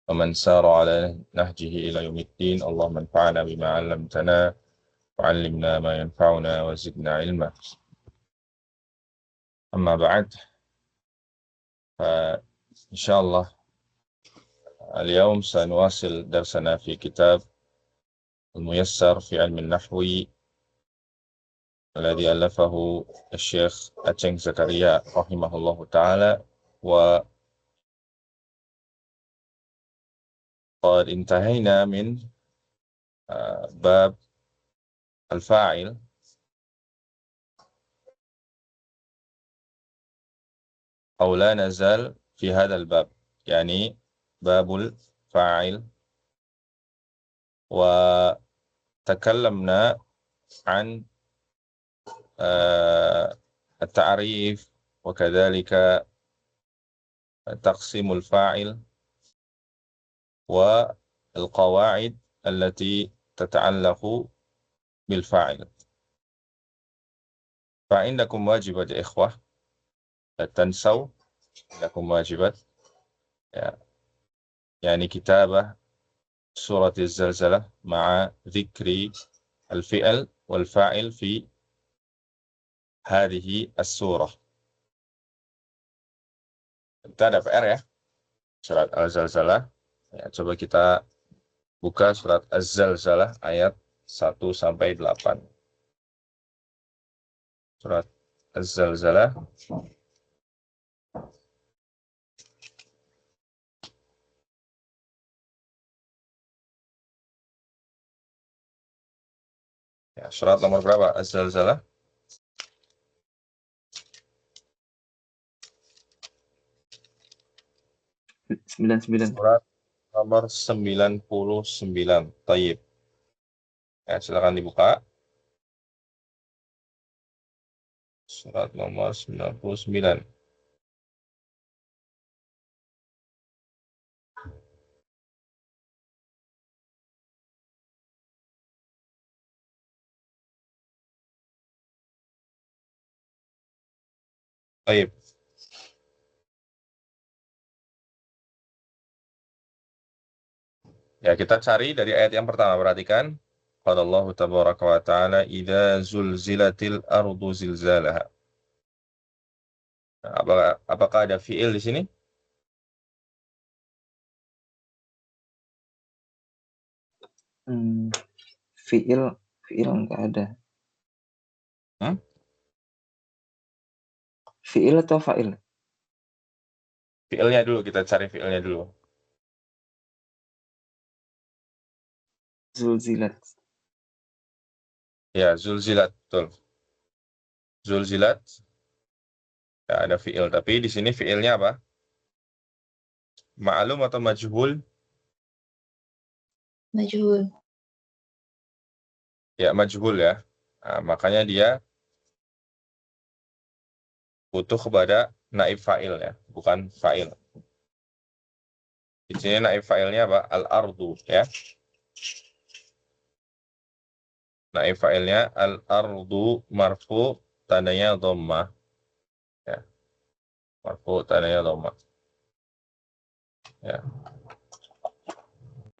ومن سار على نهجه إلى يوم الدين. اللهم انفعنا بما علمتنا وعلمنا ما ينفعنا وزدنا علما. أما بعد، فإن شاء الله اليوم سنواصل درسنا في كتاب الميسر في علم النحو الذي ألفه الشيخ أتشنغ زكريا رحمه الله تعالى. وقد انتهينا من باب الفاعل، أو لا نزال في هذا الباب، يعني باب الفاعل. وتكلمنا عن التعريف، وكذلك تقسيم الفاعل، والقواعد التي تتعلق بالفاعل. فعندكم واجبات يا إخوة، لا تنسوا، عندكم واجبات، يعني كتابة سورة الزلزلة مع ذكر الفعل والفاعل في هذه السورة. Kita ada PR ya, surat Al-Zalzalah. Ya, coba kita buka surat Az-Zalzalah ayat 1-8. Surat Az-Zalzalah ya, surat nomor berapa? Az-Zalzalah 99. surat nomor 99. Tayyib. Ya, silakan dibuka. Surat nomor 99. Tayyib. Ya, kita cari dari ayat yang pertama. Perhatikan. Qala Allah tabaraka wa ta'ala, idza zulzilatil ardu zilzalaha. Nah, apakah ada fi'il di sini? Fiil enggak ada. Fiil atau fa'il? Fi'ilnya dulu, kita cari fi'ilnya dulu. Zulzilat. Ya, zulzilat, betul. Zulzilat, ya, ada fi'il. Tapi di sini fi'ilnya apa? Ma'lum atau majhul? Majhul. Ya, majhul ya. Nah, makanya dia butuh kepada naib fa'il ya, bukan fa'il. Di sini naib fa'ilnya apa? Al-ardu ya. Naib fa'ilnya al-ardu marfu, tandanya dhammah. Ya. Marfu, tandanya dhammah. Ya.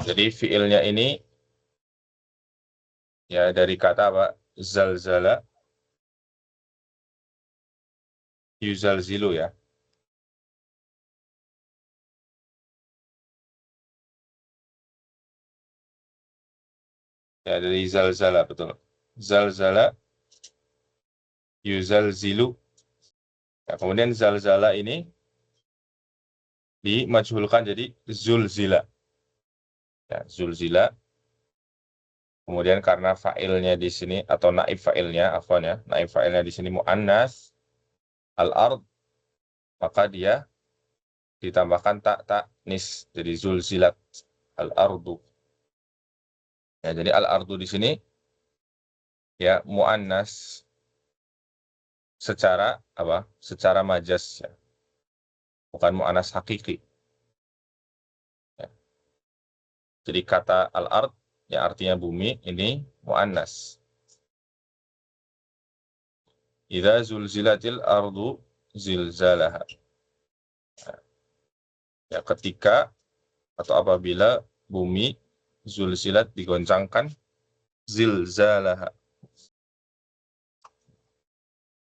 Jadi fi'ilnya ini ya dari kata apa? Zalzala, yuzalzilu ya. Ya, dari zalzala, betul. Zalzala, yuzalzilu. Ya, kemudian zalzala ini dimajhulkan jadi zulzila. Ya, zulzila. Kemudian karena fa'ilnya di sini, atau naib fa'ilnya, afwan ya, naib fa'ilnya di sini mu'annas, al-ard, maka dia ditambahkan nis, jadi zulzilat, al-ardu. Ya, jadi al-ardu di sini ya mu'annas secara apa? Secara majas ya. Bukan mu'annas hakiki. Ya. Jadi kata al-ard yang artinya bumi ini mu'annas. Idza zulzilatil ardu zilzalaha. Ya, ketika atau apabila bumi zulzilat digoncangkan zilzalaha,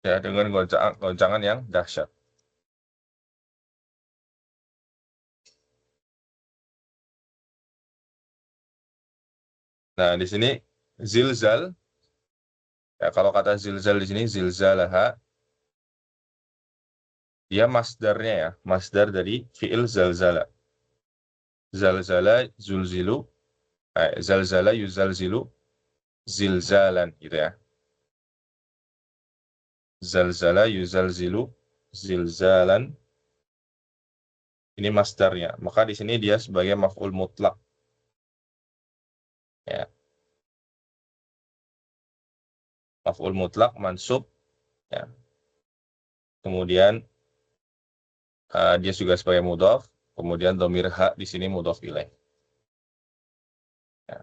ya, dengan goncangan yang dahsyat. Nah, di sini zilzal, ya, kalau kata zilzal di sini zilzalaha, dia masdarnya ya, masdar dari fi'il zalzala. Zalzala zulzilu, zalzala yuzalzilu zilzalan gitu ya. Zalzala yuzalzilu zilzalan, ini masdarnya. Maka di sini dia sebagai maf'ul mutlak. Ya. Maf'ul mutlak mansub, ya. Kemudian dia juga sebagai mudhaf, kemudian dhamir ha di sini mudhaf ilaih. Ya.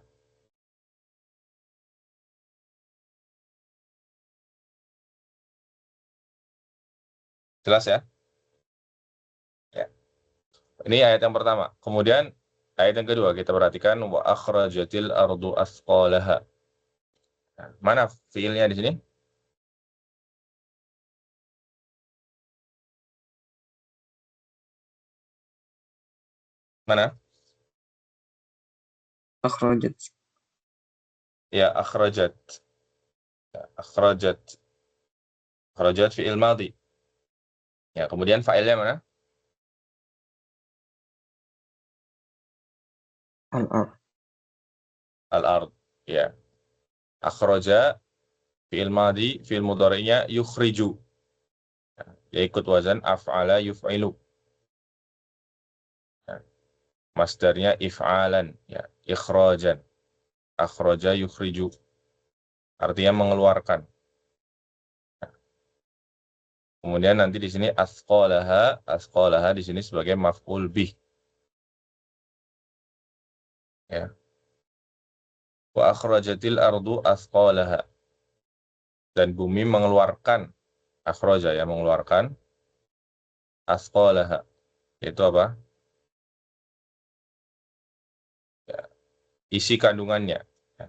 Jelas ya? Ya. Ini ayat yang pertama. Kemudian ayat yang kedua kita perhatikan wa akhrajatil ardu athqalaha. Nah, mana fiilnya di sini? Mana? Akhrajat. Ya, akhrajat. Ya, akhrajat. Akhrajat fi'il madhi. Ya, kemudian fa'ilnya mana? Al-ard. Al-ard. Ya. Akhraja fi'il madhi, fi'il mudhari'nya yukhriju. Ya, ikut wazan af'ala yuf'ilu. Ya. Masdarnya if'alan, ya, ikhrajan. Akhraja yukhriju. Artinya mengeluarkan. Kemudian nanti di sini asqalaha di sini sebagai maf'ul bih. Ya. Wa akhrajatil ardu asqalaha. Dan bumi mengeluarkan, akhraja ya, mengeluarkan asqalaha. Itu apa? Ya. Isi kandungannya. Ya.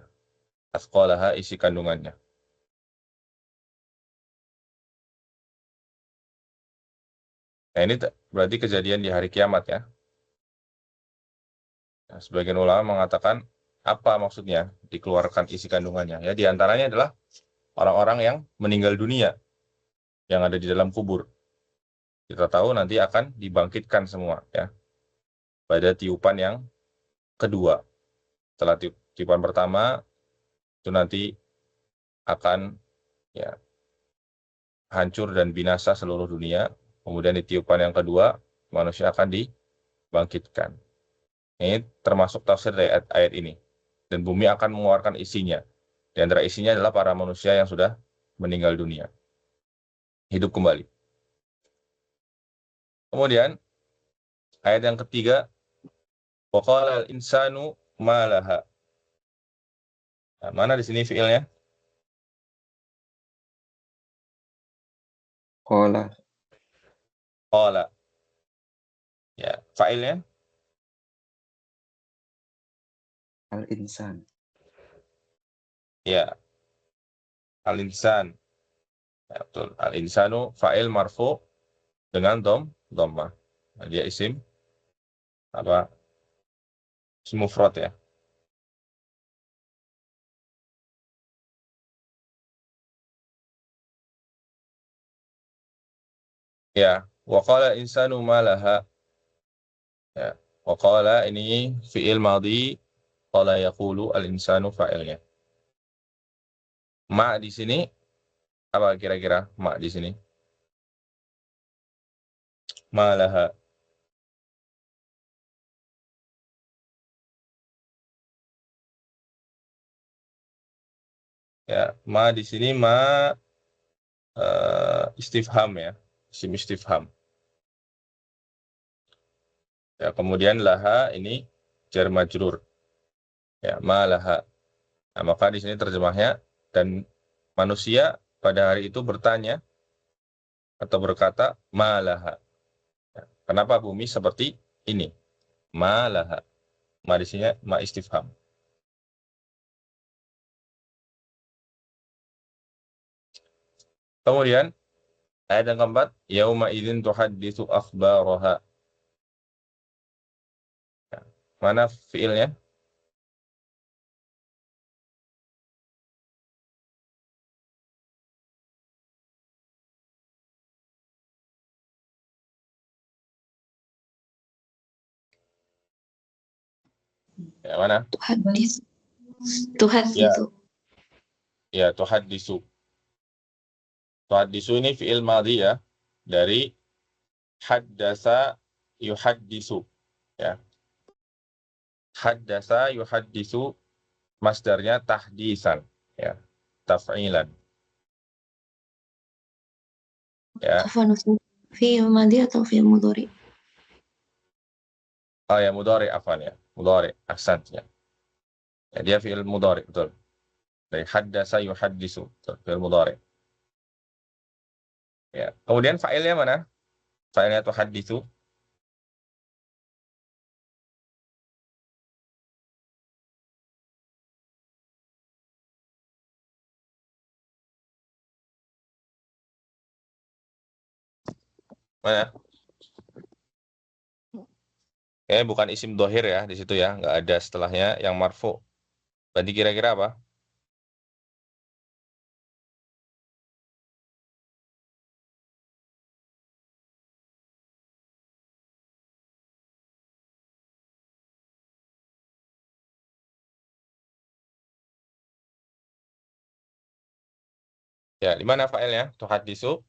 Asqalaha, isi kandungannya. Nah, ini berarti kejadian di hari kiamat ya. Nah, sebagian ulama mengatakan apa maksudnya dikeluarkan isi kandungannya? Ya, di antaranya adalah orang-orang yang meninggal dunia yang ada di dalam kubur. Kita tahu nanti akan dibangkitkan semua ya pada tiupan yang kedua. Setelah tiupan pertama itu nanti akan, ya, hancur dan binasa seluruh dunia. Kemudian di tiupan yang kedua manusia akan dibangkitkan. Ini termasuk tafsir dari ayat ini. Dan bumi akan mengeluarkan isinya. Di antara isinya adalah para manusia yang sudah meninggal dunia. Hidup kembali. Kemudian ayat yang ketiga, waqala al-insanu ma laha. Nah, mana di sini fiilnya? Qala. Qala. Ya, fa'ilnya? Al-insan. Ya, al-insan. Ya, betul. Al-insanu fa'il marfu dengan dhammah. Nah, dia isim apa? Isim mufrad ya. Ya, waqala insanu ma laha. Ya, waqala ini fi'il madhi, qala yaqulu al-insanu fa'ilnya. Ma di sini apa kira-kira ma di sini? Ma laha. Ya, ma di sini ma istifham ya. Isim istifham. Ya, kemudian laha ini jar majrur. Ya, ma laha. Nah, maka di sini terjemahnya, dan manusia pada hari itu bertanya atau berkata, malaha. Kenapa bumi seperti ini? Malaha. Ma di sini ma istifham. Kemudian ayat yang keempat, yauma idzin tuhadditsu akhbaraha. Mana fiilnya? Ya, mana? Tuhadis. Ya, Tuhadisu. ya tuhaddisu. Tuhaddisu ini fiil madhi ya, dari haddasa yuhaddisu. Ya. Haddasa yuhaddisu, masdarnya tahdisan, ya. Taf'ilan. Ya. Afwan, fi'il madhi atau fi'il mudhari? Oh ya, mudhari afan ya. Mudhari, ahsan ya. Ya, dia fiil mudhari, betul. Dari haddasa yuhaddisu, betul, fiil mudhari. Ya. Kemudian fa'ilnya mana? Fa'ilnya tuhaddisu. Mana? Bukan isim dohir ya di situ ya, nggak ada setelahnya yang marfu. Berarti kira-kira apa? Ya, di mana fa'ilnya? Tuhaddisu.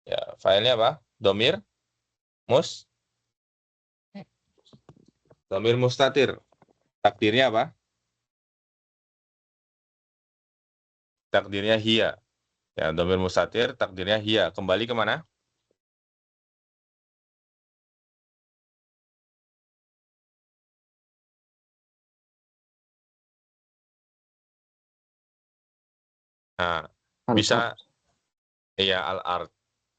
Ya, fa'ilnya apa? Domir, mus, domir mustatir. Takdirnya apa? Takdirnya hiya. Ya, domir mustatir, takdirnya hiya. Kembali ke mana? Nah, bisa, Al-ard. iya, al-ard.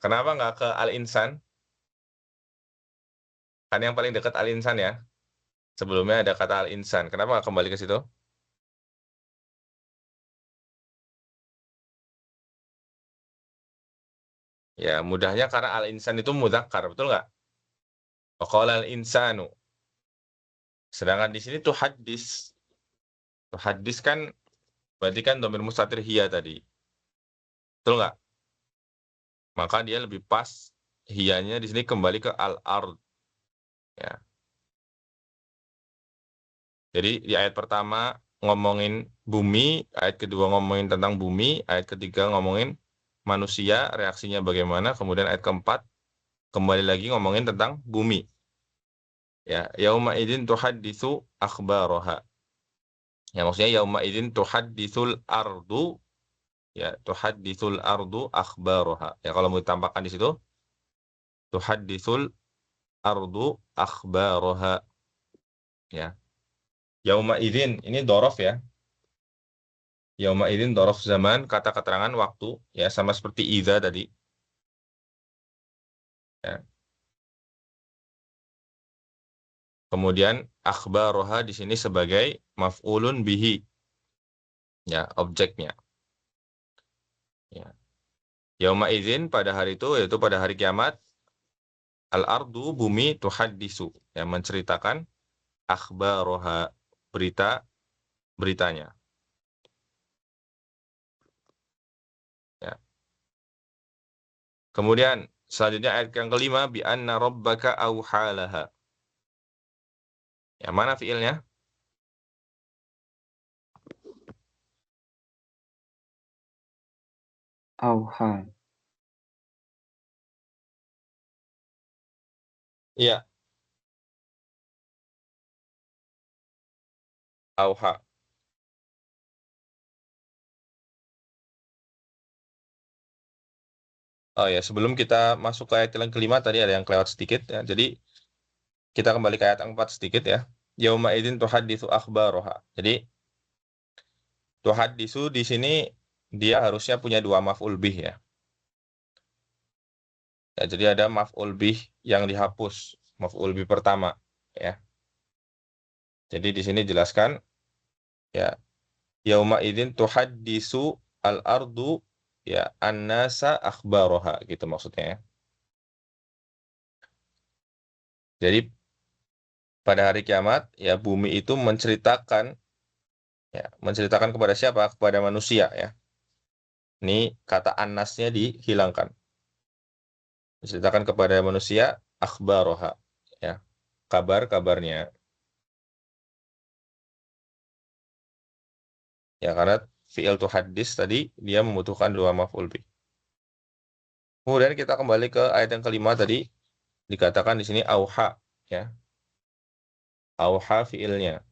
Kenapa nggak ke al-insan? Kan yang paling dekat al-insan ya. Sebelumnya ada kata al-insan. Kenapa nggak kembali ke situ? Ya, mudahnya karena al-insan itu mudzakkar, betul nggak? Qala al-insanu. Sedangkan di sini tuh hadis. Tuh hadis kan berarti kan domir mustatir hiya tadi. Betul nggak? Maka dia lebih pas hiyanya di sini kembali ke al-ard. Ya. Jadi di ayat pertama ngomongin bumi, ayat kedua ngomongin tentang bumi, ayat ketiga ngomongin manusia, reaksinya bagaimana, kemudian ayat keempat kembali lagi ngomongin tentang bumi. Ya, yauma idzin tuhadditsu akhbaraha. Ya, maksudnya yauma idzin tuhadditsul ardu, ya, tuhadditsul ardu akhbaraha. Ya, kalau mau ditambahkan di situ tuhadditsul ardu akhbaraha. Ya. Yauma idzin ini dzaraf ya. Yauma idzin dzaraf zaman, kata keterangan waktu, ya, sama seperti idza tadi. Ya. Kemudian akhbaroha di sini sebagai maf'ulun bihi, ya, objeknya. Ya. Yauma idzin pada hari itu, yaitu pada hari kiamat, al-ardu bumi tuhaddisu, yang menceritakan akhbaroha, beritanya. Ya. Kemudian selanjutnya ayat yang kelima, bi anna rabbaka auhalaha. Yang mana fiilnya? Auha. Iya, auha. Oh ya, sebelum kita masuk ke ayat yang kelima tadi ada yang kelewat sedikit ya. Jadi kita kembali ke ayat yang keempat sedikit ya. Yauma idzin tuhadditsu akhbaroha. Jadi tuhaddisu di sini dia harusnya punya dua maf'ul bih ya. Ya, jadi ada maf'ul bih yang dihapus. maf'ul bi pertama, ya. Jadi di sini jelaskan, ya, yauma idzin tuhaddisu al-ardu, ya, an-nasa akhbaraha, gitu maksudnya, ya. Jadi pada hari kiamat, ya, bumi itu menceritakan, ya, menceritakan kepada siapa? Kepada manusia, ya. Ini kata annasnya dihilangkan. Menceritakan kepada manusia akhbaroha, ya, kabar-kabarnya, ya, karena fi'il tu hadis tadi dia membutuhkan dua maf'ul bih. Kemudian kita kembali ke ayat yang kelima tadi, dikatakan di sini auha, ya, auha fi'ilnya.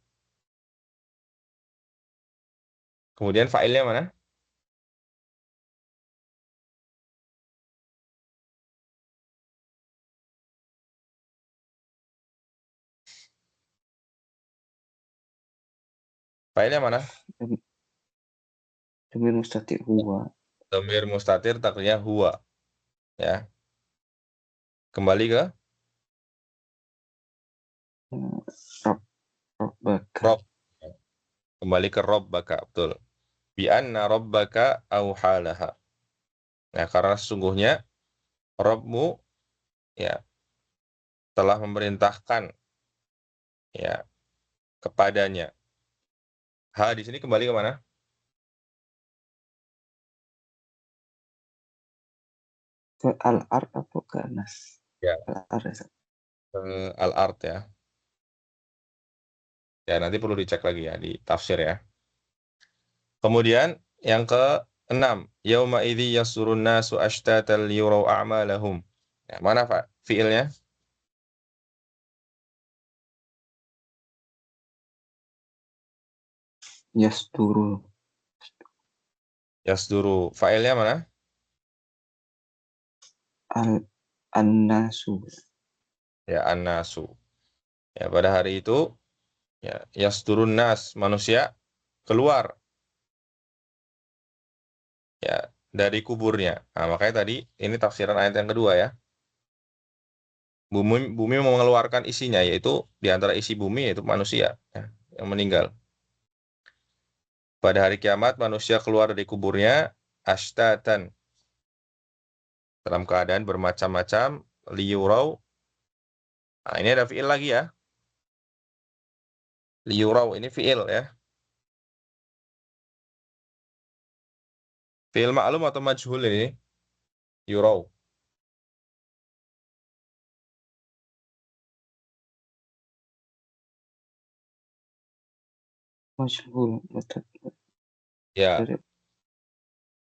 Kemudian fa'ilnya mana? Fa'ilnya mana? Dhamir mustatir huwa. Dhamir mustatir takdirnya huwa, ya. Kembali ke Rob, Robbaka. rob, kembali ke robbaka, betul. Bi anna robbaka auhalaha. Nah, karena sesungguhnya Robmu, ya, telah memerintahkan, ya, kepadanya. Ha di sini kembali ke mana? Ke al-ard atau ke anas? Ya, Al-ard ya. ke al-ard, ya. Ya, nanti perlu dicek lagi ya di tafsir, ya. Kemudian yang ke-6, yauma idzi yasurun nasu ashtatan liyurau a'malahum. Ya, mana Pak fiilnya? Yasduru. Yasduru. Fa'ilnya mana? An-nasu. Ya, an-nasu. Ya, pada hari itu, ya, yasdurun nas, manusia keluar, ya, dari kuburnya. Nah, makanya tadi ini tafsiran ayat yang kedua, ya. Bumi mengeluarkan isinya, yaitu di antara isi bumi yaitu manusia, ya, yang meninggal. Pada hari kiamat manusia keluar dari kuburnya ashtatan, dalam keadaan bermacam-macam, liyurau. Nah, ini ada fiil lagi, ya. Liyurau ini fiil, ya. Fiil ma'lum atau majhul ini? Yurau. Majhul. Ya,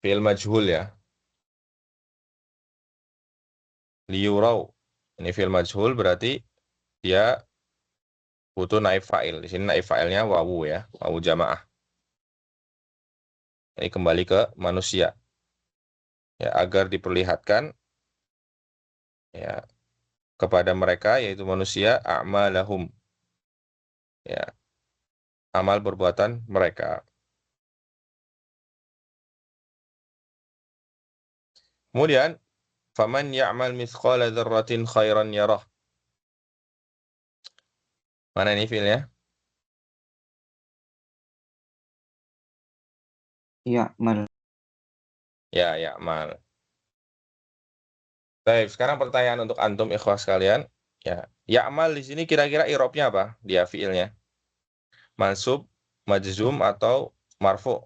fiil majhul, ya. Liyurau. Ini fiil majhul berarti dia butuh naib fa'il. Di sini naib fa'ilnya wawu, ya. Wawu jamaah. Ini kembali ke manusia. Ya, agar diperlihatkan, ya, kepada mereka yaitu manusia a'malahum, ya, amal perbuatan mereka. Kemudian faman ya'mal mithqala dzarratin khairan yarah. Mana ini fiilnya? Ya'mal. Ya, ya'mal. Baik, sekarang pertanyaan untuk antum ikhwah sekalian. Ya, ya'mal di sini kira-kira i'rabnya apa? Dia fiilnya. Mansub, majzum atau marfu?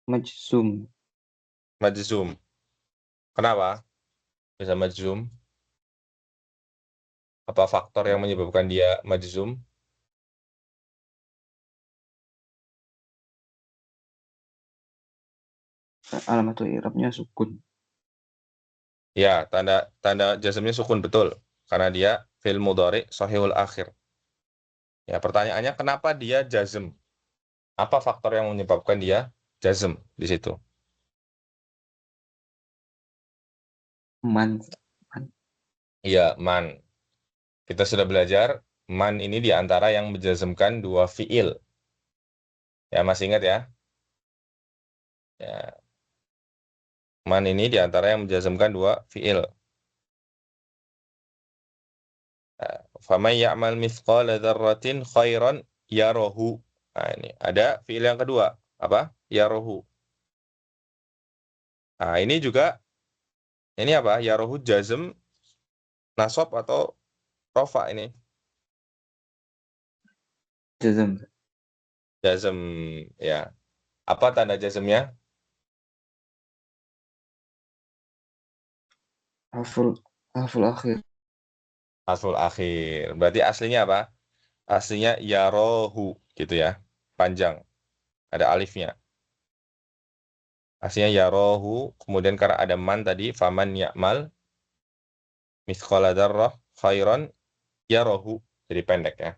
Majzum. Majzum. Kenapa bisa majzum? Apa faktor yang menyebabkan dia majzum? Alamatul i'rabnya sukun. Ya, tanda jazmnya sukun, betul. Karena dia fi'il mudhari shahihul akhir. Ya, pertanyaannya kenapa dia jazm? Apa faktor yang menyebabkan dia jazm di situ? Man. Iya, man. Kita sudah belajar man ini di antara yang menjazmkan dua fi'il. Ya, masih ingat, ya? Ya, man ini di antara yang menjazmkan dua fi'il. Faman ya'mal mithqala dzarratin khairan yarahu. Nah, ini ada fiil yang kedua. Apa? Yarahu. Nah, ini juga ini apa? Yarahu jazm, nasab atau rofa ini? Jazm. Jazm, ya. Apa tanda jazmnya? Harful akhir. Asful akhir. Berarti aslinya apa? Aslinya yarohu gitu ya. Panjang. Ada alifnya. Aslinya yarohu. Kemudian karena ada man tadi. Faman ya'mal. Mithqala dzarrah khairan yarohu. Jadi pendek ya.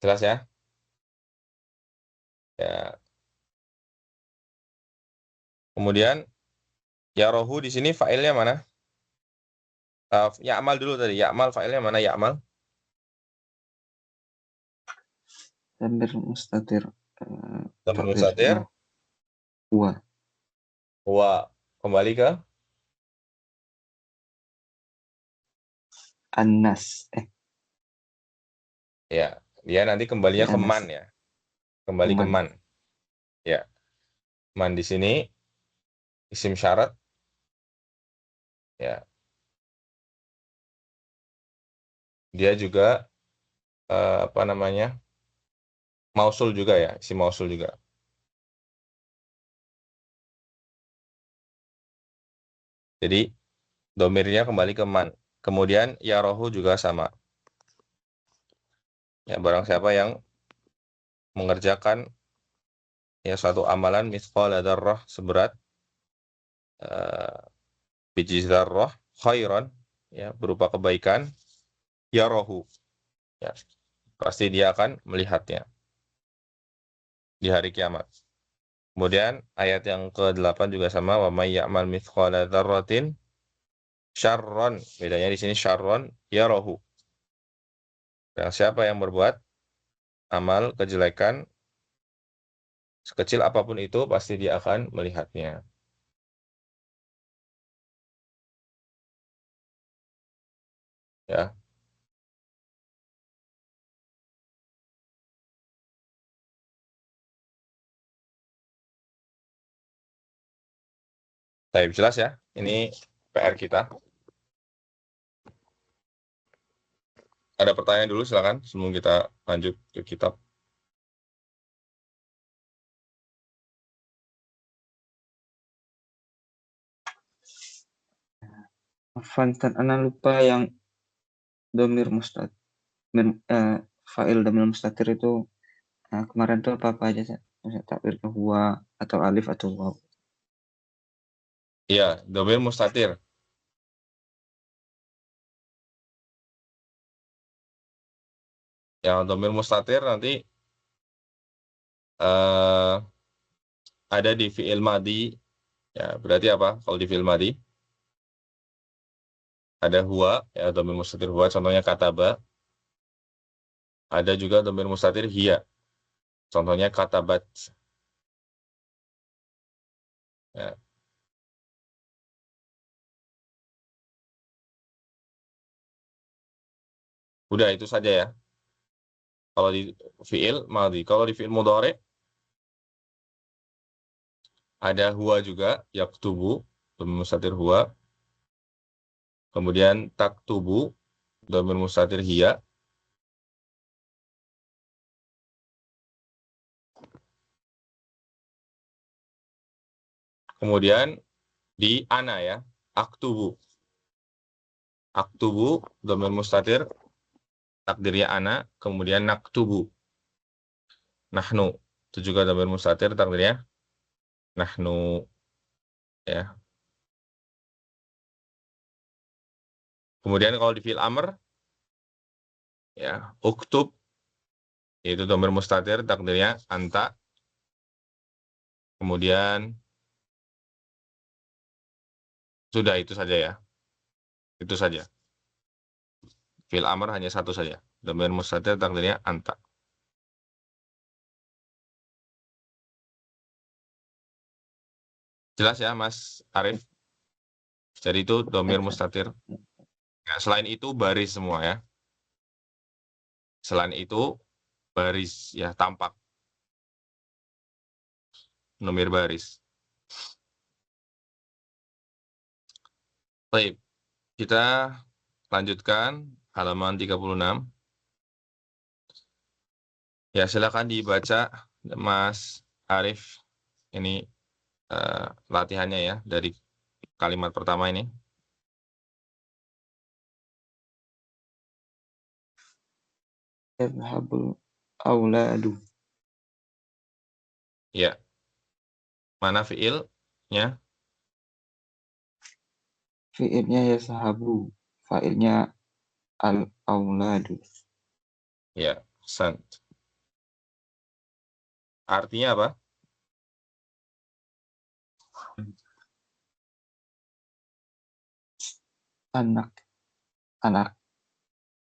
Jelas ya? Ya. Kemudian yarohu di sini failnya mana? Ya'mal dulu tadi. Ya'mal failnya mana? Ya'mal. Dhamir mustatir. Dhamir Takdirnya mustatir. huwa. Huwa. Kembali ke Anas. ya. Dia nanti kembalinya ke Anas. man ya. Kembali ke Man. man. Ya. Man di sini isim syarat. Ya. Dia juga apa namanya? Mausul juga ya, isim mausul juga. Jadi domirnya kembali ke man. Kemudian yarohu juga sama. Ya, barang siapa yang mengerjakan ya suatu amalan mithqala dzarrah seberat biji dzarrah khairan ya berupa kebaikan yarohu ya pasti dia akan melihatnya di hari kiamat. Kemudian ayat yang ke-8 juga sama, wa may ya'mal mithqala dzarratin syarron. Bedanya di sini syarron yarahu. Dan siapa yang berbuat amal kejelekan sekecil apapun itu pasti dia akan melihatnya. Ya. Baik, jelas ya. Ini PR kita. Ada pertanyaan dulu silakan sebelum kita lanjut ke kitab. Fantan ana lupa yang domir mustatir. Fa'il domir mustatir itu kemarin tuh apa aja sih? Misalnya takbir ke huwa atau alif atau waw. Iya, domir mustatir. Yang domir mustatir nanti eh, ada di fi'il madi. Ya, berarti apa? Kalau di fi'il madi ada huwa, ya domir mustatir huwa, contohnya kataba. Ada juga domir mustatir hiya, contohnya katabat. Ya. Udah itu saja ya. Kalau di fi'il madi, kalau di fi'il mudhari ada huwa juga, yaktubu, domir mustatir huwa. Kemudian taktubu, domir mustatir hiya. Kemudian di ana ya, aktubu. Aktubu, domir mustatir, takdirnya ana, kemudian naktubu. Nahnu, itu juga domir mustatir, takdirnya nahnu. Ya. Kemudian kalau di fi'il amr, ya, uktub, yaitu domir mustatir, takdirnya anta. Kemudian sudah itu saja ya. Itu saja. Fi'il amr hanya satu saja. Domir mustatir takdirnya anta. Jelas ya Mas Arif? Jadi itu domir Baca. mustatir. Nah, selain itu baris semua ya. Selain itu baris ya tampak domir baris. Baik, kita lanjutkan halaman 36. Ya, silakan dibaca Mas Arif. Ini latihannya ya dari kalimat pertama ini. Yadhhabul auladu. Ya, mana fiilnya? Fi'ilnya yazhabu. Fa'ilnya al-auladu. Ya, sant. Artinya apa? Anak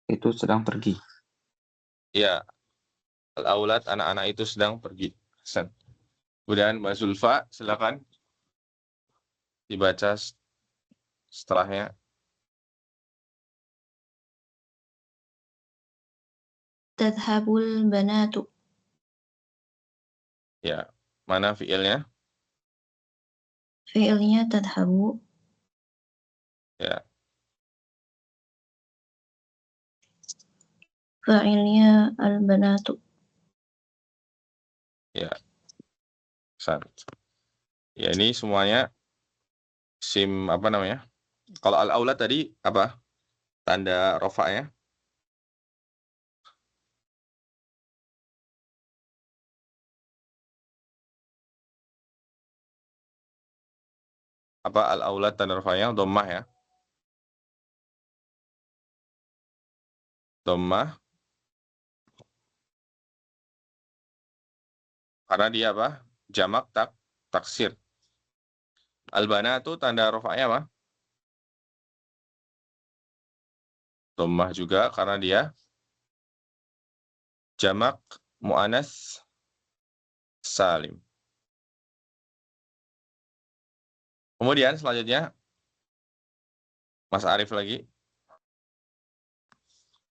itu sedang pergi. Ya, al-aulad anak-anak itu sedang pergi. Sant. Kemudian Mbak Zulfa, silakan dibaca setelahnya. Tadhabul banatu. Ya, mana fiilnya? Fi'ilnya tadhabu. Ya, Fa'ilnya al-banatu. ya, sant. Ya, ini semuanya sim apa namanya? Kalau al-aulad tadi apa? Tanda rofa'nya? Apa al-aulad tanda rofa'nya? Dhammah ya. Dhammah. Karena dia apa? Jamak taksir. Al-banatu tanda rofa'nya apa? Dhammah juga karena dia jamak mu'anas salim. Kemudian selanjutnya Mas Arif lagi.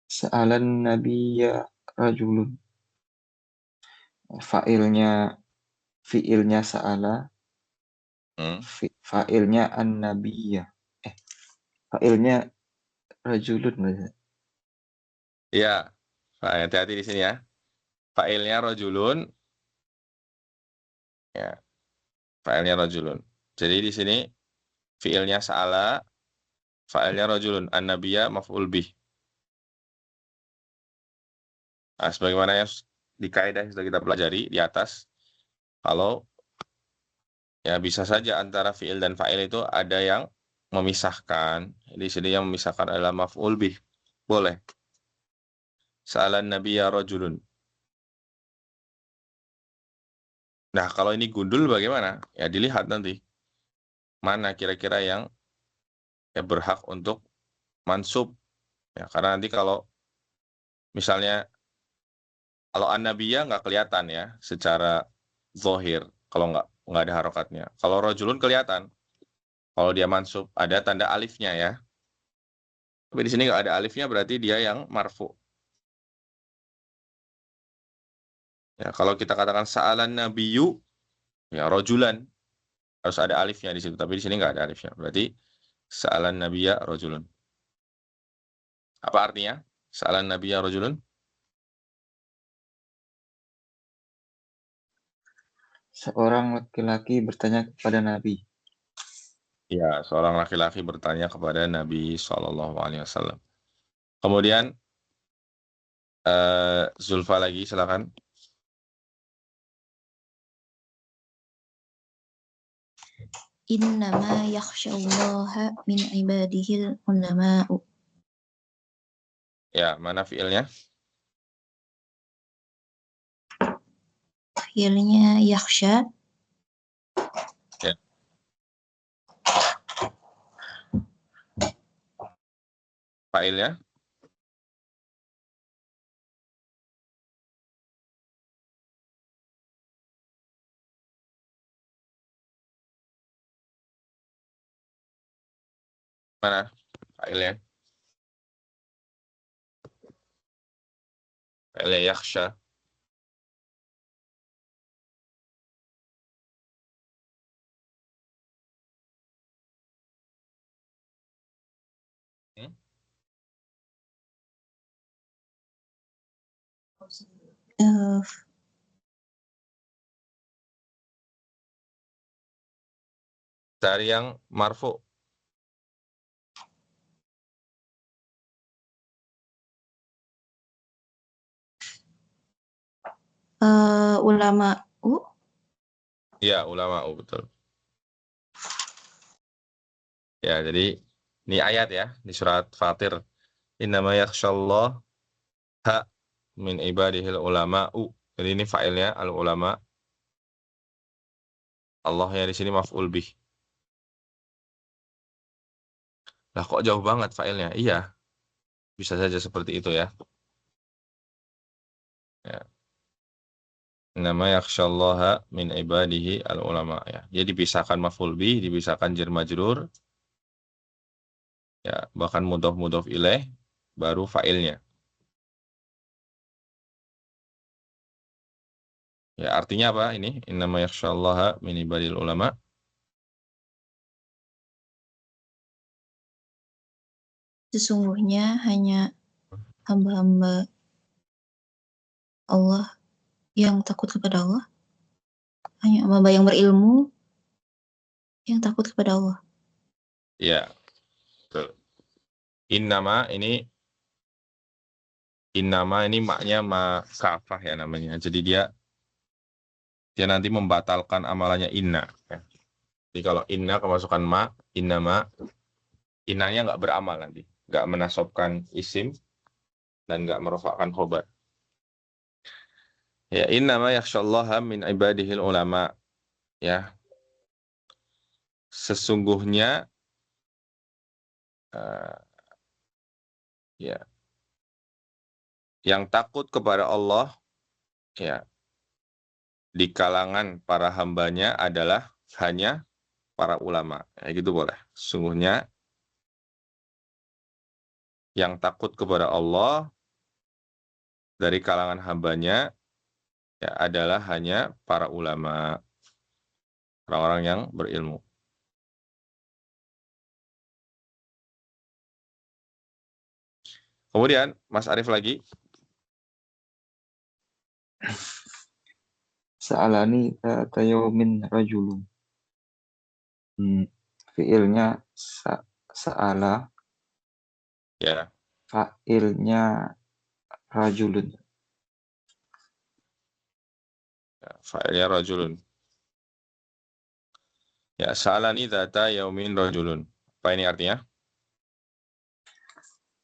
Sa'alan nabiyya rajulun. Fi'ilnya sa'ala. Fa'ilnya an-nabiyya. Fa'ilnya rajulun. Iya, hati-hati di sini ya. Fa'ilnya rojulun. Ya, fa'ilnya rojulun. Jadi di sini fi'ilnya sa'ala, fa'ilnya rojulun. An-nabiyya maf'ul bih. Nah, sebagaimana yang di kaidah yang sudah kita pelajari di atas, kalau ya bisa saja antara fi'il dan fa'il itu ada yang memisahkan. Di sini yang memisahkan adalah maf'ul bih. Boleh. Sa'alan nabiyya rojulun. Nah, kalau ini gundul bagaimana? Ya dilihat nanti. Mana kira-kira yang ya berhak untuk mansub. Ya, karena nanti kalau misalnya kalau an-nabiyya nggak kelihatan ya secara zohir kalau nggak ada harokatnya. Kalau rojulun kelihatan. Kalau dia mansub ada tanda alifnya ya. Tapi di sini nggak ada alifnya berarti dia yang marfu. Ya, kalau kita katakan sa'alan nabiyyu ya rojulan harus ada alifnya di situ. Tapi di sini nggak ada alifnya. Berarti sa'alan nabiyya rojulun. Apa artinya? Sa'alan nabiyya rojulun? Seorang laki-laki bertanya kepada Nabi. Ya, seorang laki-laki bertanya kepada Nabi SAW. Kemudian Zulfa lagi, silakan. Innama yakhsyallaha min ibadihil ulama'u. Ya, mana fiilnya? Fi'ilnya yakhsya. Ya. Failnya? Mana fa'ilnya? Fa'ilnya yakhsha. Hmm? Eh, Cari yang marfu. ulama Iya, ulama, betul. Ya, jadi ini ayat ya di surat Fatir. Innama yakhsyallah ha min ibadihil ulama'u. Jadi ini failnya al ulama. Allahnya di sini maf'ul bih. Lah kok jauh banget failnya? Iya, bisa saja seperti itu ya. Ya. Nama yakhsyallaha min ibadihi al ulama ya. Dia dipisahkan maf'ul bih, dipisahkan jar majrur, ya, bahkan mudhof ilaih baru failnya. Ya, artinya apa ini? Innama yakhsyallaha min ibadil ulama. sesungguhnya hanya hamba-hamba Allah yang takut kepada Allah, hanya hamba yang berilmu yang takut kepada Allah. Ya, betul. Innama ini maknya kafah ya namanya. Jadi dia nanti membatalkan amalannya inna. Ya. Jadi kalau inna kemasukan innanya nggak beramal nanti. Nggak menasobkan isim dan nggak merofakkan khobar. Ya, innama yakhsyallaha min ibadihil ulama. Ya, sesungguhnya uh, ya yang takut kepada Allah ya di kalangan para hambanya adalah hanya para ulama. Ya, gitu boleh. Sesungguhnya yang takut kepada Allah dari kalangan hambanya ya adalah hanya para ulama, orang-orang yang berilmu. Kemudian Mas Arief lagi. Sa'alani min rajulun. Fiilnya sa'ala, Ya, fa'ilnya rajulun. fa'ilnya rajulun. Ya, sa'alani dzata yaumin rajulun. Apa ini artinya?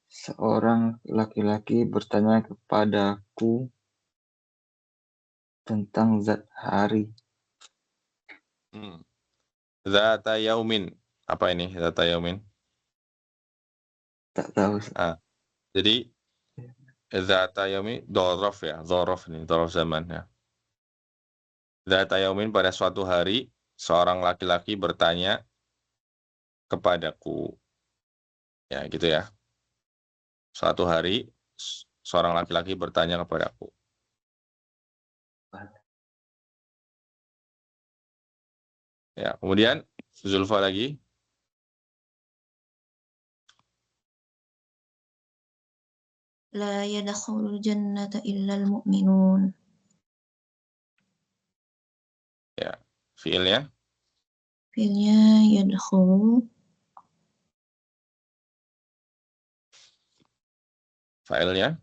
Seorang laki-laki bertanya kepadaku tentang zat hari. Dzata yaumin. Apa ini dzata yaumin? Tak tahu. Jadi dzata yaumi dzaraf ya, dzaraf ini dzaraf zaman ya. Dzata yaumin pada suatu hari seorang laki-laki bertanya kepadaku. Ya, gitu ya. Suatu hari seorang laki-laki bertanya kepadaku. Ya, kemudian Zulfa lagi. La yadkhulul jannata illal mu'minun. Ya, fiilnya Fiilnya yadkhulu. Failnya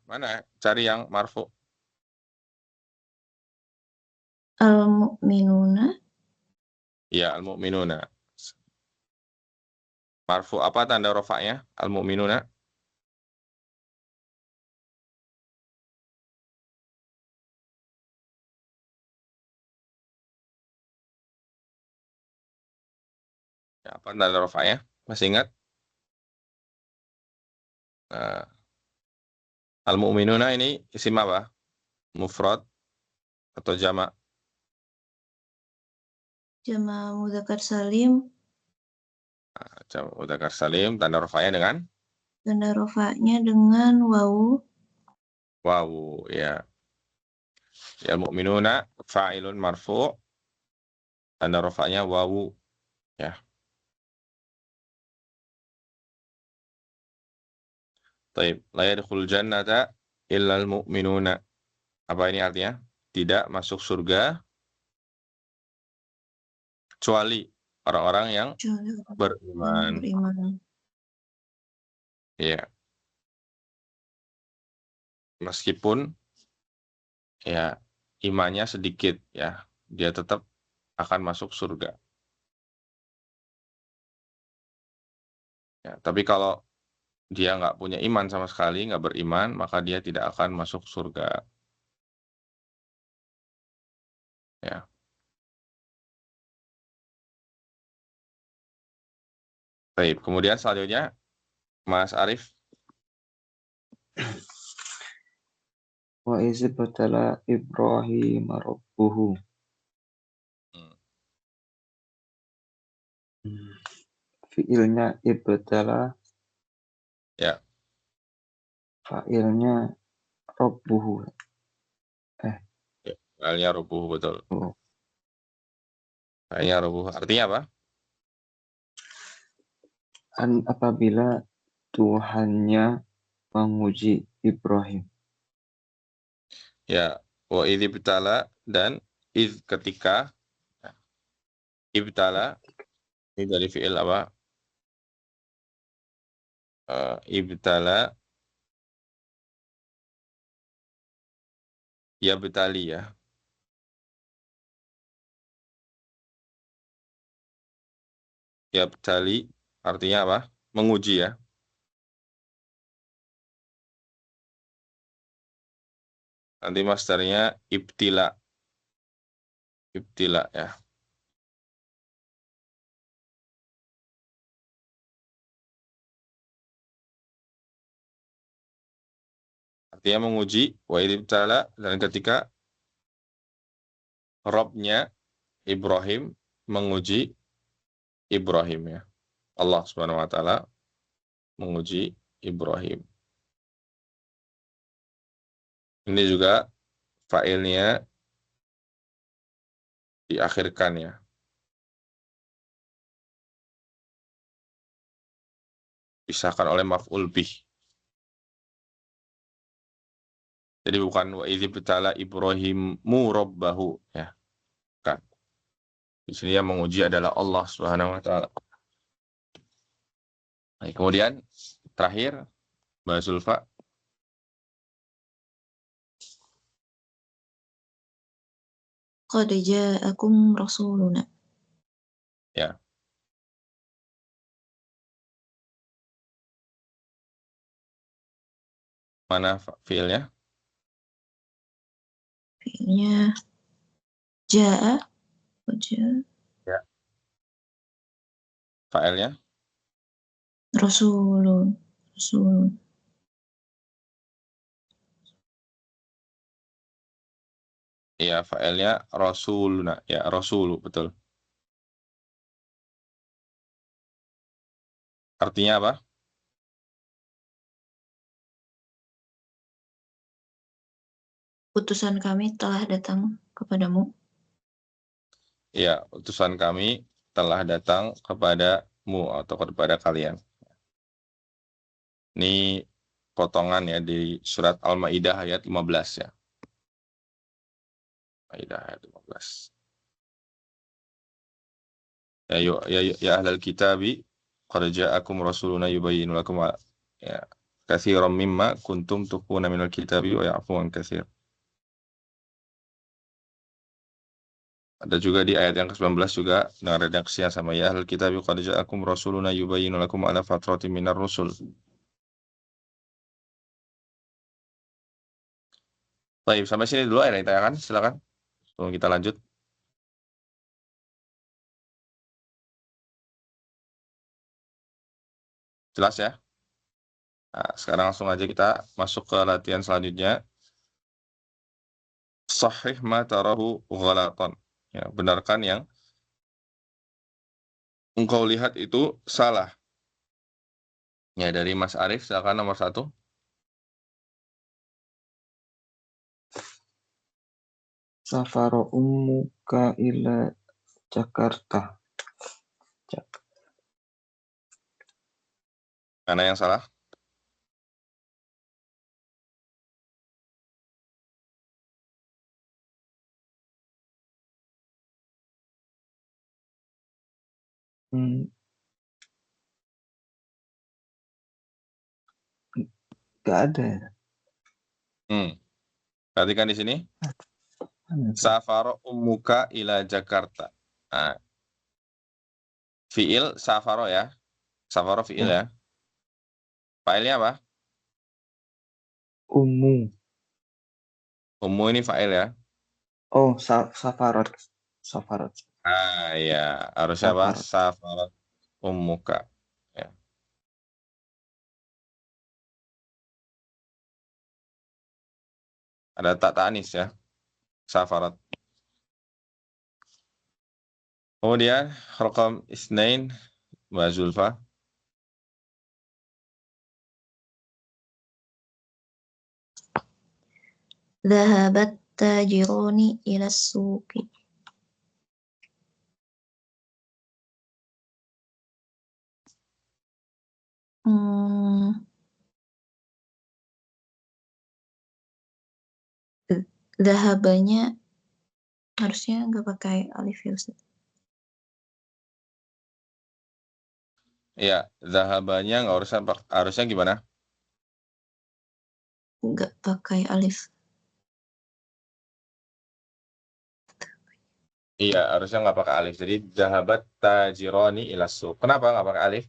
mana? Cari yang marfu. Al-mu'minuna. Ya, al-mu'minuna. Marfu apa tanda rofaknya? Al-mu'minuna. Ya, apa tanda rafa'nya? Masih ingat? Nah, al-mu'minuna ini isim apa? Mufrad atau jamak? Jama mudzakkar salim, Jamak mudzakkar salim, tanda rafa'nya dengan tanda rofaknya dengan wawu. wawu, ya. Ya, al-mu'minuna fa'ilun marfu', tanda rafa'nya wawu, ya. Taib, la yadkhulul jannata illal mu'minuna. Apa ini artinya? Tidak masuk surga kecuali orang-orang yang Kecuali orang beriman. yang beriman. Ya, meskipun ya imannya sedikit, ya, dia tetap akan masuk surga. Ya, tapi kalau dia nggak punya iman sama sekali, nggak beriman, maka dia tidak akan masuk surga. Ya. Baik, kemudian selanjutnya Mas Arief. Wa iz batala Ibrahim rabbuhu. Fiilnya ibtala, Ya, fa'ilnya rabbuhu. halnya rubuh, betul. Oh. Halnya rubuh. Artinya apa? Apabila Tuhannya menguji Ibrahim. Ya, wa idh ibtala dan idh ketika. Ibtala ini dari fiil apa? Ibtala ya betali, ya. Ya betali artinya apa? Menguji, ya. Nanti masternya ibtila. Ibtila, ya. Artinya menguji, wa idh ibtala, dan ketika Robnya Ibrahim menguji Ibrahim, ya. Allah Subhanahu wa taala menguji Ibrahim. Ini juga failnya diakhirkan, ya. Pisahkan oleh maf'ul bih. Jadi bukan wa idh ibtala Ibrahimu rabbahu, ya. Kan. Di sini yang menguji adalah Allah Subhanahu wa taala. Nah, kemudian terakhir Mbak Zulfa. Qad ja'akum rasuluna. Ya. Mana fiilnya? Fiilnya ja'a, ja, Ya. Failnya? rasulun, rasulun. Iya, failnya rasuluna, ya, rasulu, betul. Artinya apa? Utusan kami telah datang kepadamu. Iya, utusan kami telah datang kepadamu atau kepada kalian. Ini potongan, ya, di surat Al-Maidah ayat 15, ya. Maidah ayat 15. Ya ahlal kitabi qad ja'akum rasuluna yubayyinu lakum, ya, katsiran mimma kuntum tukhuna minal kitabi wa ya'fu an katsir. Ada juga di ayat yang ke-19 juga dengan redaksi yang sama, ya ahlal kitabi qad ja'akum rasuluna yubayyinu lakum ala fatratin minar rusul. Baik, sampai sini dulu ya ditanyakan, silakan. Sebelum kita lanjut. Jelas ya? Nah, sekarang langsung aja kita masuk ke latihan selanjutnya. Sahih ma tarahu ghalatan. Ya, benarkan yang engkau lihat itu salah. Ya, dari Mas Arif, silakan nomor 1. Safara ummuka ila Jakarta. Mana yang salah? Hmm, nggak ada. Perhatikan di sini. Safara ummuka ila Jakarta. Nah, fiil safaro ya. Safaro fiil ya. Failnya apa? Ummu. Ummu ini fail ya. Oh, safarat. Safarat. Ah ya, harusnya apa? Safarat. Safarat ummuka. Ya. Ada tak ta'anis ya. Safarat. Kemudian raqam isnain Mbak Zulfa. Dhahabat tajiruni ila suqi. Dhahabanya harusnya nggak pakai alif ya Ustaz. Iya, zahabanya nggak harusnya gimana? Nggak pakai alif. Iya, harusnya nggak pakai alif. Jadi zahabat tajironi ila suq. Kenapa nggak pakai alif?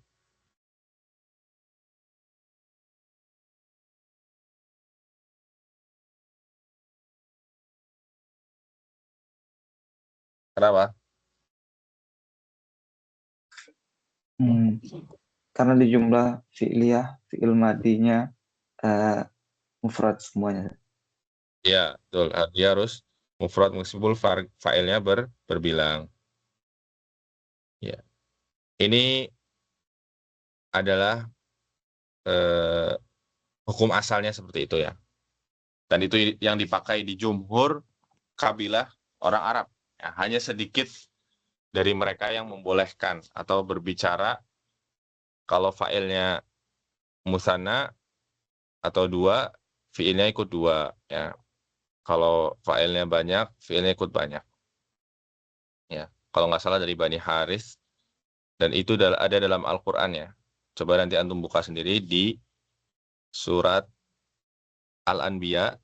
Kenapa? Karena di jumlah fi'liyah, fi'il madinya mufrad semuanya. Iya, betul. Dia harus mufrad meskipun fa'ilnya berbilang. Ya. Ini adalah hukum asalnya seperti itu ya. Dan itu yang dipakai di jumhur kabilah orang Arab. Ya, hanya sedikit dari mereka yang membolehkan atau berbicara kalau fa'ilnya musanna atau dua, fiilnya ikut dua. Ya. Kalau fa'ilnya banyak, fiilnya ikut banyak. Ya. Kalau nggak salah dari Bani Haris, dan itu ada dalam Al-Quran ya. Coba nanti antum buka sendiri di surat Al-Anbiya.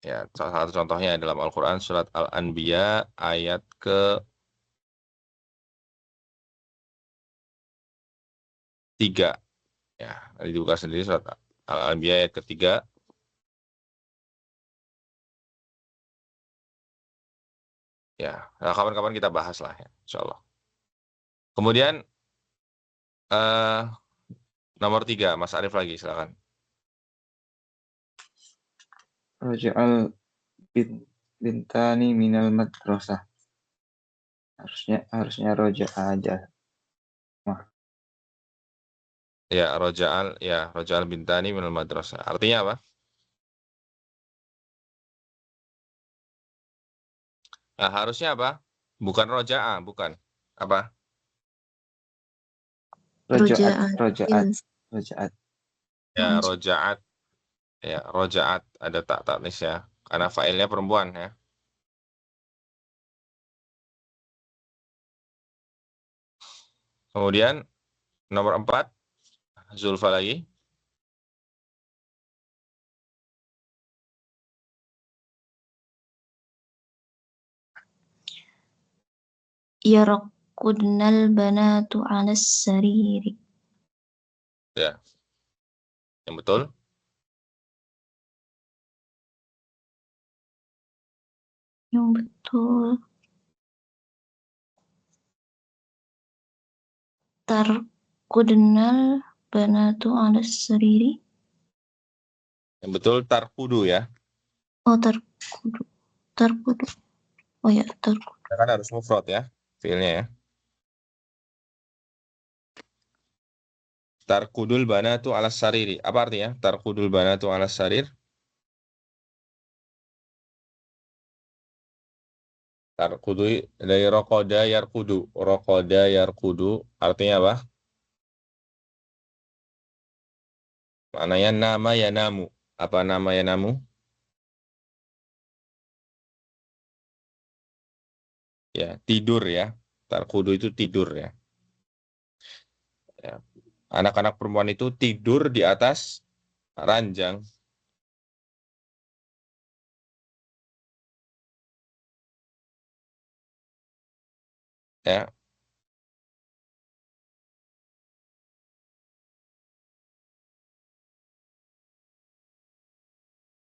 Ya, salah satu contohnya dalam Al-Quran surat Al-Anbiya ayat ke-3. Ya, nanti dibuka sendiri surat Al-Anbiya ayat ke-3. Ya, nah, kapan-kapan kita bahas lah ya, insya Allah. Kemudian nomor 3, Mas Arif lagi, silakan. Raja'al bintani minal madrasah. Harusnya roja aja. Ya, roja'al bintani minal madrasah. Artinya apa? Nah, harusnya apa? Bukan roja'a, bukan. Apa? Rojaat, Rojaat rojaat, rojaat. Ya, roja'at. Ya, roja'at. Ada tak taknis ya. Karena failnya perempuan ya. Kemudian nomor 4, Zulfa lagi. Yarqudnal banatu 'alas sariri. Ya, yang betul. Yang betul. Tarkudnal banatu ala sariri. Yang betul tarkudu ya. Oh, tarkudu. Tarkudu. Oh ya, tarkudu. Ya kan harus mufrad ya, fiilnya ya. Tarkudul banatu ala sariri. Apa artinya? Tarkudul banatu ala sarir. Tarkudu dari rokoda yarkudu. Rokoda yarkudu artinya apa? Maknanya nama ya namu. Apa nama ya namu? Ya, tidur ya. Tarkudu itu tidur ya. Ya. Anak-anak perempuan itu tidur di atas ranjang. Ya.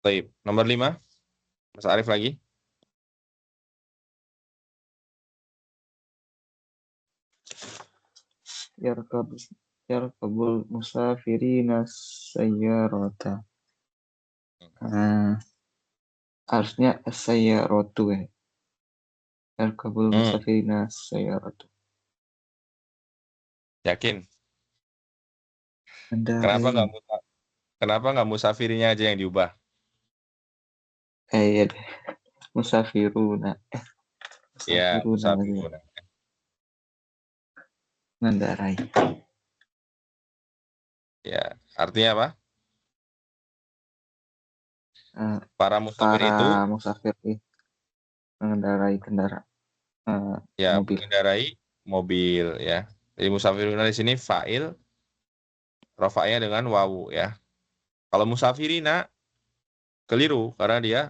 Baik. Nomor 5. Mas Arif lagi. Yarkabul musafirina sayyarata. Harusnya sayyaratu ya. Yarkabul musafirina sayyaratu. Yakin? Mendarai. Kenapa nggak musafirinya aja yang diubah? Iya deh. Musafiruna. Ya, Musafiruna. musafiruna. Mendarai. Ya, artinya apa? Para musafir Para itu musafir mengendarai kendaraan ya mobil. mengendarai mobil ya. Jadi musafiruna di sini fa'il rafa'nya dengan wawu ya. Kalau musafirina keliru karena dia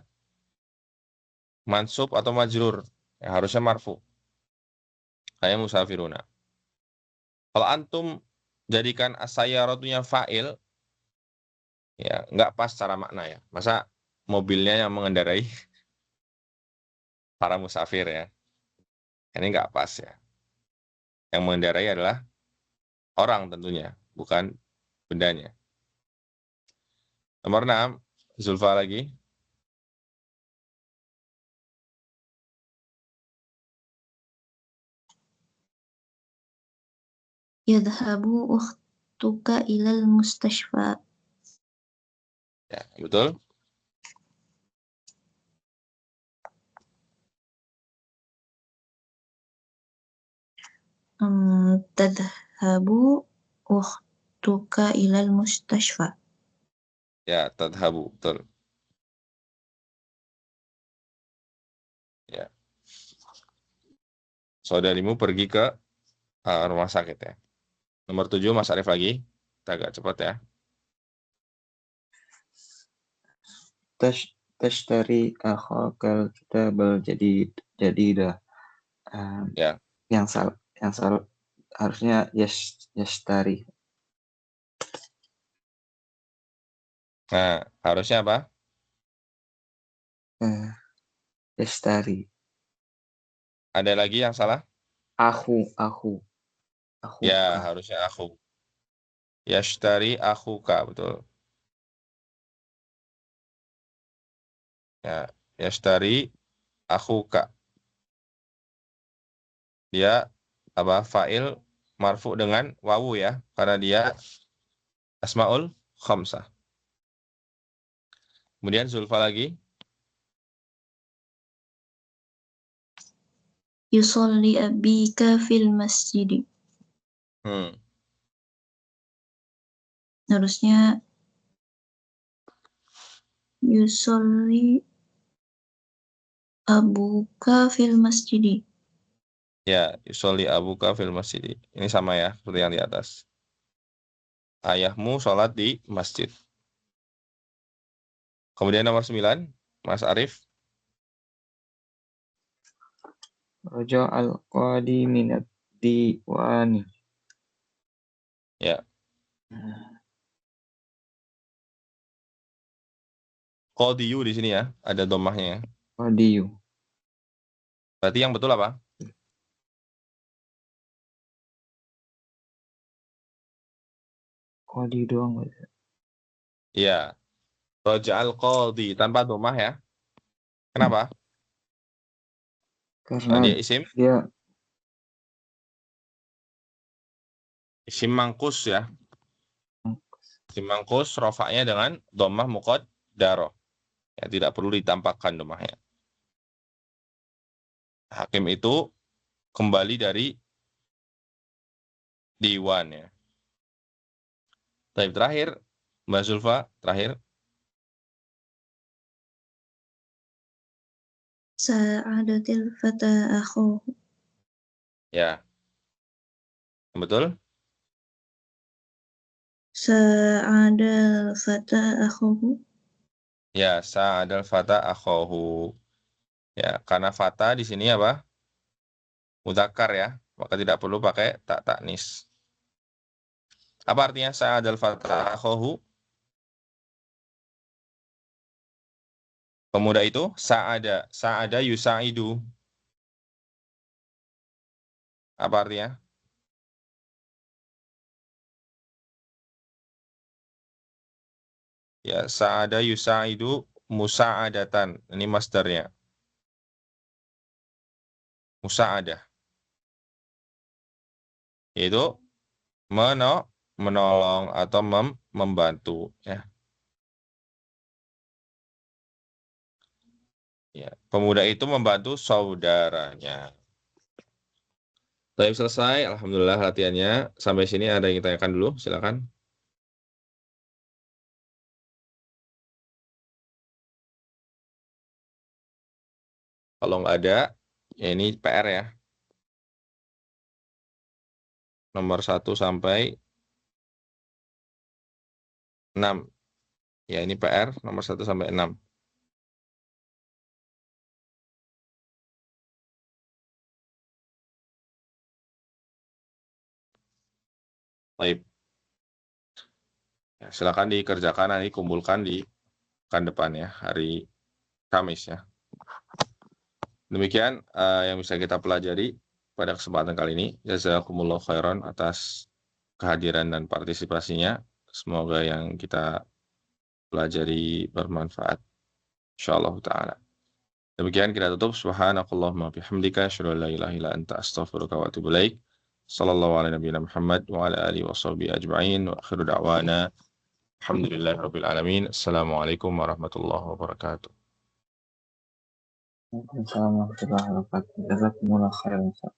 mansub atau majrur. Ya, harusnya marfu. Kayak musafiruna. Kalau antum jadikan as-sayyaratunya fa'il ya nggak pas secara makna ya. Masa mobilnya yang mengendarai para musafir ya. Ini nggak pas ya. Yang mengendarai adalah orang tentunya, bukan bendanya. Nomor 6, Zulfa lagi. Yadhabu ukhtuka ilal mustashfa. Ya, betul. Tadhabu ukhtuka ilal mustashfa. Ya, tadhabu, betul. Ya. Saudarimu pergi ke rumah sakit ya. Nomor 7, Mas Arif lagi. Kita agak cepat ya. Tashtari akhakal kitabal jadidah. Ya. Yang salah harusnya yashtari. Nah, harusnya apa? Yashtari. Ada lagi yang salah? Aku. Ya, harusnya aku. Yashtari akhuka, betul. Ya, yashtari akhuka. Dia apa? Fa'il marfu dengan wawu ya, karena dia asmaul khamsah. Kemudian Zulfa lagi. Yusolli abika fil masjidi. Harusnya yusolli abuka fil masjidi. Ya, yusolli abuka fil masjid. Ini sama ya, seperti yang di atas. Ayahmu sholat di masjid. Kemudian nomor 9, Mas Arif. Raja al-qadi minat diwani. Ya. Qadiyu di sini ya, ada domahnya ya. Qadiyu. Berarti yang betul apa? Qadi doang, Ustaz. Ya. Raja'al qadi tanpa dhammah ya. Kenapa? Karena Dia isim dia mangkus ya. Isim mangkus rofaknya dengan dhammah muqaddarah. Ya, tidak perlu ditampakkan dhammahnya. Hakim itu kembali dari diwan ya. Baik, terakhir Mbak Zulfa, terakhir. Sa'adatil fata akhuhu. Ya. Betul? Sa'adal fata akhuhu. Ya, sa'adal fata akhahu. Ya, karena fata di sini apa? Mudzakkar ya, maka tidak perlu pakai tak taknis. Apa artinya sa'adal fata akhahu? Pemuda itu sa'ada yusa'idu. Apa artinya? Ya, sa'ada yusa'idu musa'adatan. Ini masdarnya. Musa'adah. Yaitu menolong atau membantu ya. Ya, pemuda itu membantu saudaranya. Baik, selesai. Alhamdulillah latihannya. Sampai sini ada yang ditanyakan dulu, silakan. Kalau nggak ada, ya ini PR ya. Nomor 1 sampai 6. Ya, ini PR nomor 1 sampai 6. Baik. Ya, silakan dikerjakan, nanti kumpulkan di pekan depan ya, hari Kamis ya. Demikian yang bisa kita pelajari pada kesempatan kali ini. Jazakumullah khairan atas kehadiran dan partisipasinya. Semoga yang kita pelajari bermanfaat. Insyaallah ta'ala. Demikian kita tutup. Subhanakallahumma bihamdika asyhadu an la ilaha illa anta astaghfiruka wa atubu ilaik. Sallallahu ala nabiyina Muhammad wa ala alihi washabihi ajma'in wa akhiru da'wana alhamdulillahirabbil alamin. Assalamualaikum warahmatullahi wabarakatuh. Waalaikumsalam warahmatullahi wabarakatuh. Jazakumullah khairan, Ustaz.